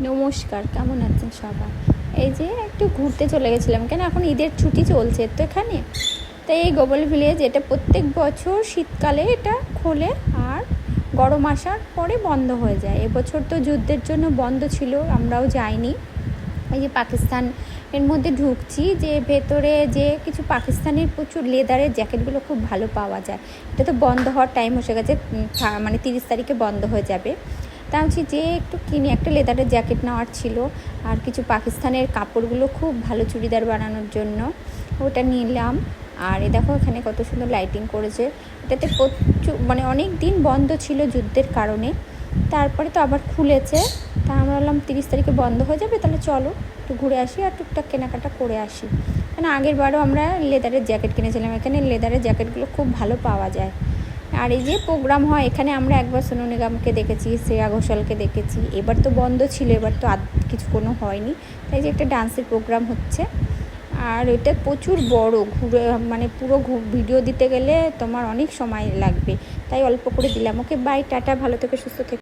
নমস্কার, কেমন আছেন সবাই? এই যে একটু ঘুরতে চলে গেছিলাম, কেন এখন ঈদের ছুটি চলছে তো এখানে। তাই এই গ্লোবাল ভিলেজ, এটা প্রত্যেক বছর শীতকালে এটা খোলে আর গরম আসার পরে বন্ধ হয়ে যায়। এবছর তো যুদ্ধের জন্য বন্ধ ছিল, আমরাও যাইনি। এই যে পাকিস্তান এর মধ্যে ঢুকছি, যে ভেতরে যে কিছু পাকিস্তানের প্রচুর লেদারের জ্যাকেটগুলো খুব ভালো পাওয়া যায়। এটা তো বন্ধ হওয়ার টাইম হয়ে গেছে, মানে 30 তারিখে বন্ধ হয়ে যাবে। তা হচ্ছে যে একটু কিনে একটা লেদারের জ্যাকেট নেওয়ার ছিল, আর কিছু পাকিস্তানের কাপড়গুলো খুব ভালো চুড়িদার বানানোর জন্য ওটা নিলাম। আর এ দেখো এখানে কত সুন্দর লাইটিং করেছে। এটাতে প্রচুর মানে অনেক দিন বন্ধ ছিল যুদ্ধের কারণে, তারপরে তো আবার খুলেছে। তা আমরা বললাম 30 তারিখে বন্ধ হয়ে যাবে, তাহলে চলো একটু ঘুরে আসি আর টুকটাক কেনাকাটা করে আসি। কেন আগের বারও আমরা লেদারের জ্যাকেট কিনেছিলাম, এখানে লেদারের জ্যাকেটগুলো খুব ভালো পাওয়া যায়। আর এই যে প্রোগ্রাম হয় এখানে, আমরা একবার সোনু নিগমকে দেখেছি, শ্রেয়া ঘোষালকে দেখেছি। এবার তো বন্ধ ছিল, এবার তো কিছু কোনো হয়নি। তাই যে একটা ডান্সের প্রোগ্রাম হচ্ছে, আর ওইটা প্রচুর বড়, ঘুরে মানে পুরো ভিডিও দিতে গেলে তোমার অনেক সময় লাগবে, তাই অল্প করে দিলাম। ওকে বাই, টাটা, ভালো থেকে সুস্থ থেকে।